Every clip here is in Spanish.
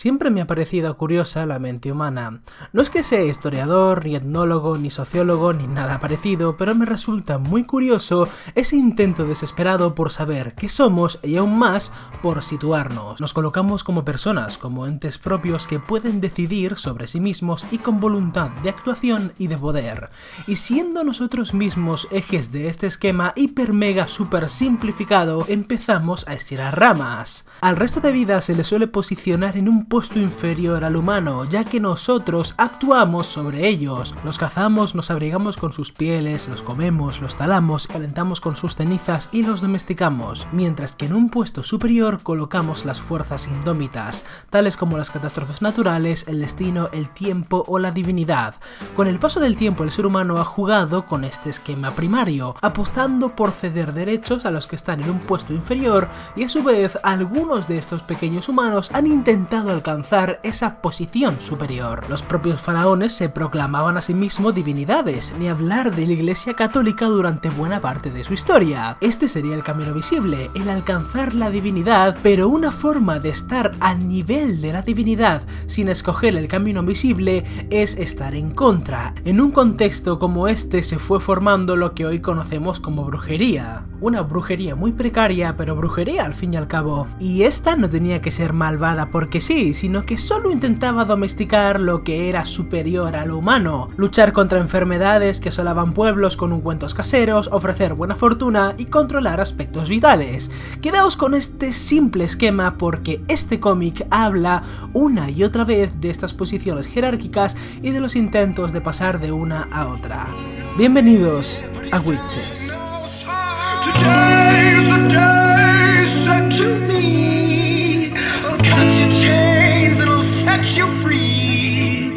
Siempre me ha parecido curiosa la mente humana. No es que sea historiador, ni etnólogo, ni sociólogo, ni nada parecido, pero me resulta muy curioso ese intento desesperado por saber qué somos y aún más por situarnos. Nos colocamos como personas, como entes propios que pueden decidir sobre sí mismos y con voluntad de actuación y de poder. Y siendo nosotros mismos ejes de este esquema hiper mega super simplificado, empezamos a estirar ramas. Al resto de vida se le suele posicionar en un puesto inferior al humano, ya que nosotros actuamos sobre ellos. Los cazamos, nos abrigamos con sus pieles, los comemos, los talamos, calentamos con sus cenizas y los domesticamos, mientras que en un puesto superior colocamos las fuerzas indómitas, tales como las catástrofes naturales, el destino, el tiempo o la divinidad. Con el paso del tiempo el ser humano ha jugado con este esquema primario, apostando por ceder derechos a los que están en un puesto inferior y a su vez algunos de estos pequeños humanos han intentado alcanzar esa posición superior. Los propios faraones se proclamaban a sí mismos divinidades, ni hablar de la Iglesia Católica durante buena parte de su historia. Este sería el camino visible, el alcanzar la divinidad, pero una forma de estar al nivel de la divinidad sin escoger el camino visible es estar en contra. En un contexto como este se fue formando lo que hoy conocemos como brujería. Una brujería muy precaria, pero brujería al fin y al cabo. Y esta no tenía que ser malvada porque sí, sino que solo intentaba domesticar lo que era superior a lo humano, luchar contra enfermedades que asolaban pueblos con ungüentos caseros, ofrecer buena fortuna y controlar aspectos vitales. Quedaos con este simple esquema porque este cómic habla una y otra vez de estas posiciones jerárquicas y de los intentos de pasar de una a otra. Bienvenidos a Witches. Today's the day set to me. I'll cut your chains and I'll set you free.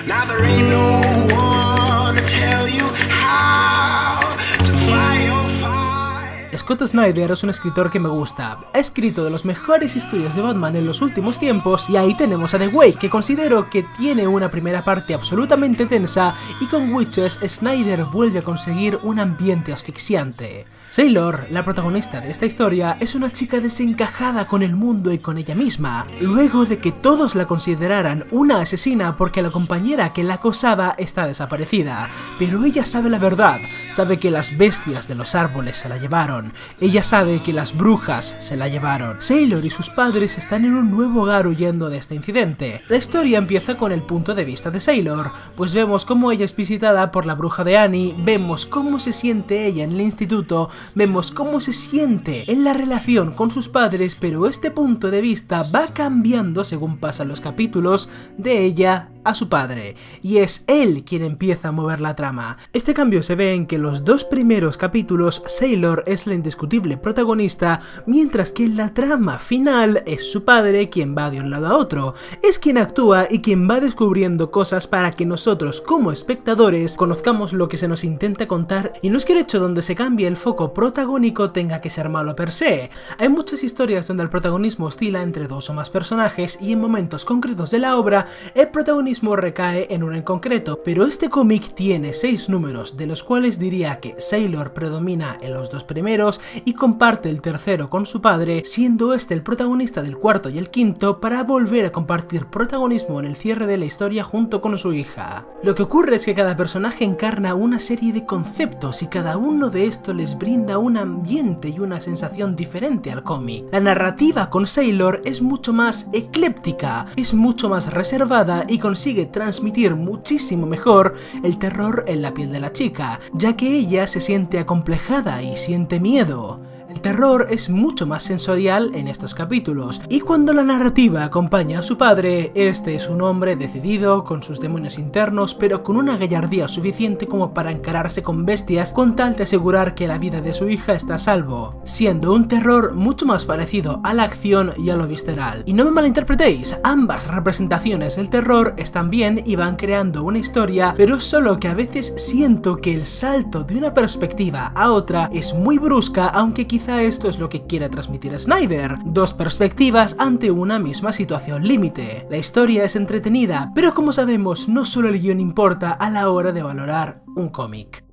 Now there ain't no one to tell you how to fight your fight. Scott Snyder es un escritor que me gusta. Ha escrito de las mejores historias de Batman en los últimos tiempos y ahí tenemos a The Wake, que considero que tiene una primera parte absolutamente tensa y con Witches Snyder vuelve a conseguir un ambiente asfixiante. Sailor, la protagonista de esta historia, es una chica desencajada con el mundo y con ella misma, luego de que todos la consideraran una asesina porque la compañera que la acosaba está desaparecida, pero ella sabe la verdad, sabe que las bestias de los árboles se la llevaron, ella sabe que las brujas se la llevaron. Sailor y sus padres están en un nuevo hogar huyendo de este incidente. La historia empieza con el punto de vista de Sailor, pues vemos cómo ella es visitada por la bruja de Annie, vemos cómo se siente ella en el instituto, vemos cómo se siente en la relación con sus padres, pero este punto de vista va cambiando según pasan los capítulos de ella a su padre, y es él quien empieza a mover la trama. Este cambio se ve en que los dos primeros capítulos Sailor es la indiscutible protagonista, mientras que en la trama final es su padre quien va de un lado a otro, es quien actúa y quien va descubriendo cosas para que nosotros como espectadores conozcamos lo que se nos intenta contar, y no es que el hecho donde se cambie el foco protagónico tenga que ser malo per se. Hay muchas historias donde el protagonismo oscila entre dos o más personajes y en momentos concretos de la obra el protagonismo recae en uno en concreto, pero este cómic tiene 6 números, de los cuales diría que Sailor predomina en los dos primeros y comparte el tercero con su padre, siendo este el protagonista del cuarto y el quinto para volver a compartir protagonismo en el cierre de la historia junto con su hija. Lo que ocurre es que cada personaje encarna una serie de conceptos y cada uno de estos les brinda un ambiente y una sensación diferente al cómic. La narrativa con Sailor es mucho más ecléptica, es mucho más reservada y consigue transmitir muchísimo mejor el terror en la piel de la chica, ya que ella se siente acomplejada y siente miedo. El terror es mucho más sensorial en estos capítulos, y cuando la narrativa acompaña a su padre, este es un hombre decidido, con sus demonios internos, pero con una gallardía suficiente como para encararse con bestias con tal de asegurar que la vida de su hija está a salvo, siendo un terror mucho más parecido a la acción y a lo visceral. Y no me malinterpretéis, ambas representaciones del terror están bien y van creando una historia, pero es solo que a veces siento que el salto de una perspectiva a otra es muy brusca, aunque quizá esto es lo que quiere transmitir Snyder, dos perspectivas ante una misma situación límite. La historia es entretenida, pero como sabemos, no solo el guión importa a la hora de valorar un cómic.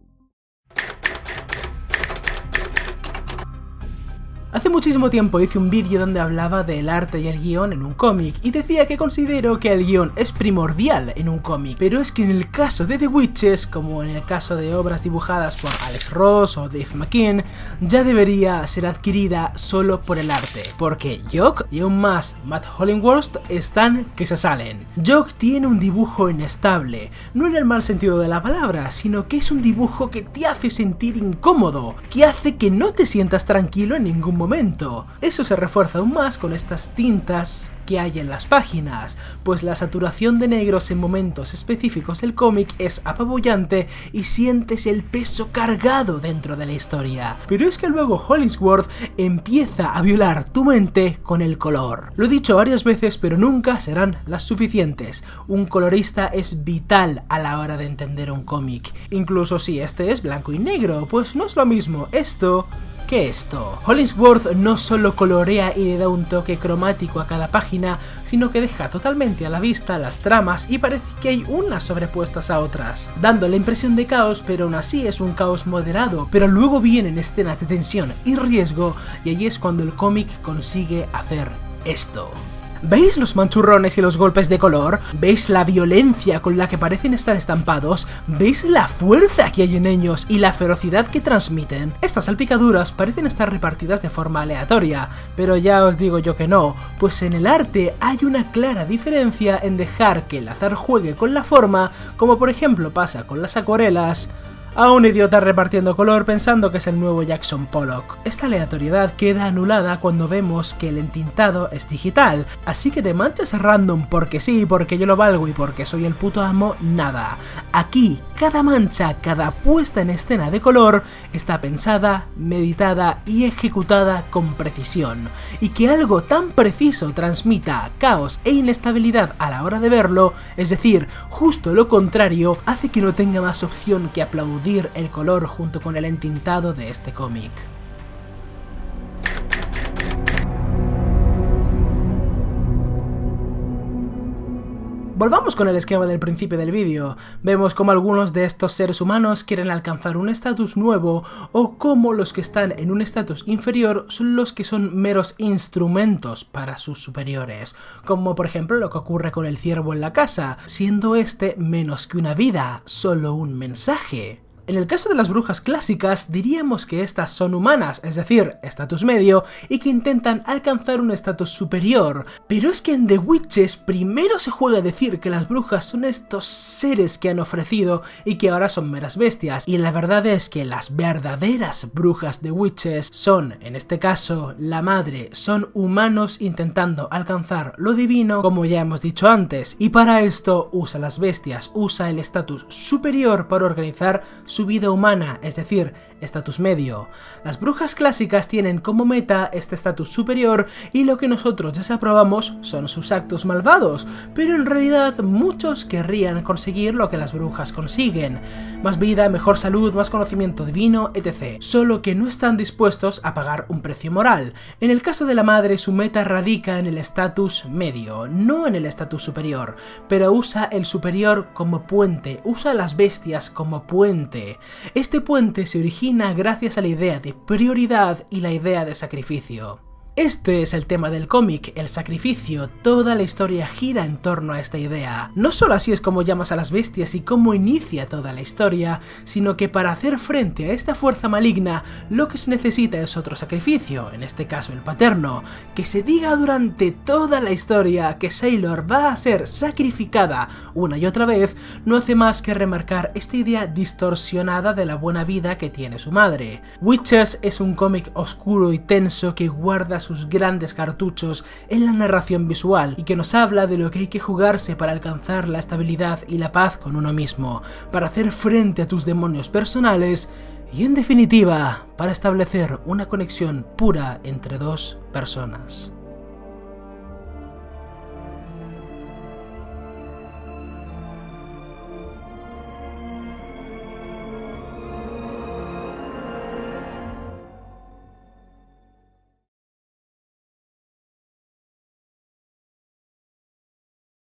Hace muchísimo tiempo hice un vídeo donde hablaba del arte y el guión en un cómic y decía que considero que el guión es primordial en un cómic, pero es que en el caso de The Witches, como en el caso de obras dibujadas por Alex Ross o Dave McKean, ya debería ser adquirida solo por el arte, porque Jock y aún más Matt Hollingworth están que se salen. Jock tiene un dibujo inestable, no en el mal sentido de la palabra, sino que es un dibujo que te hace sentir incómodo, que hace que no te sientas tranquilo en ningún momento. Eso se refuerza aún más con estas tintas que hay en las páginas, pues la saturación de negros en momentos específicos del cómic es apabullante y sientes el peso cargado dentro de la historia. Pero es que luego Hollingsworth empieza a violar tu mente con el color. Lo he dicho varias veces, pero nunca serán las suficientes. Un colorista es vital a la hora de entender un cómic, incluso si este es blanco y negro, pues no es lo mismo esto que esto. Hollingsworth no solo colorea y le da un toque cromático a cada página, sino que deja totalmente a la vista las tramas y parece que hay unas sobrepuestas a otras, dando la impresión de caos, pero aún así es un caos moderado. Pero luego vienen escenas de tensión y riesgo, y allí es cuando el cómic consigue hacer esto. ¿Veis los manchurrones y los golpes de color? ¿Veis la violencia con la que parecen estar estampados? ¿Veis la fuerza que hay en ellos y la ferocidad que transmiten? Estas salpicaduras parecen estar repartidas de forma aleatoria, pero ya os digo yo que no, pues en el arte hay una clara diferencia en dejar que el azar juegue con la forma, como por ejemplo pasa con las acuarelas, a un idiota repartiendo color pensando que es el nuevo Jackson Pollock. Esta aleatoriedad queda anulada cuando vemos que el entintado es digital, así que de manchas random porque sí, porque yo lo valgo y porque soy el puto amo, nada. Aquí, cada mancha, cada puesta en escena de color está pensada, meditada y ejecutada con precisión. Y que algo tan preciso transmita caos e inestabilidad a la hora de verlo, es decir, justo lo contrario, hace que no tenga más opción que aplaudir el color junto con el entintado de este cómic. Volvamos con el esquema del principio del vídeo. Vemos cómo algunos de estos seres humanos quieren alcanzar un estatus nuevo, o cómo los que están en un estatus inferior son los que son meros instrumentos para sus superiores, como por ejemplo lo que ocurre con el ciervo en la casa, siendo este menos que una vida, solo un mensaje. En el caso de las brujas clásicas diríamos que estas son humanas, es decir, estatus medio, y que intentan alcanzar un estatus superior, pero es que en The Witches primero se juega a decir que las brujas son estos seres que han ofrecido y que ahora son meras bestias, y la verdad es que las verdaderas brujas de Witches son, en este caso, la madre, son humanos intentando alcanzar lo divino, como ya hemos dicho antes, y para esto usa las bestias, usa el estatus superior para organizar su vida humana, es decir, estatus medio. Las brujas clásicas tienen como meta este estatus superior y lo que nosotros desaprobamos son sus actos malvados, pero en realidad muchos querrían conseguir lo que las brujas consiguen: más vida, mejor salud, más conocimiento divino, etc. Solo que no están dispuestos a pagar un precio moral. En el caso de la madre, su meta radica en el estatus medio, no en el estatus superior, pero usa el superior como puente, usa a las bestias como puente. Este puente se origina gracias a la idea de prioridad y la idea de sacrificio. Este es el tema del cómic, el sacrificio. Toda la historia gira en torno a esta idea. No solo así es como llamas a las bestias y cómo inicia toda la historia, sino que para hacer frente a esta fuerza maligna, lo que se necesita es otro sacrificio, en este caso el paterno. Que se diga durante toda la historia que Sailor va a ser sacrificada una y otra vez, no hace más que remarcar esta idea distorsionada de la buena vida que tiene su madre. Witches es un cómic oscuro y tenso que guarda sus grandes cartuchos en la narración visual y que nos habla de lo que hay que jugarse para alcanzar la estabilidad y la paz con uno mismo, para hacer frente a tus demonios personales y, en definitiva, para establecer una conexión pura entre dos personas.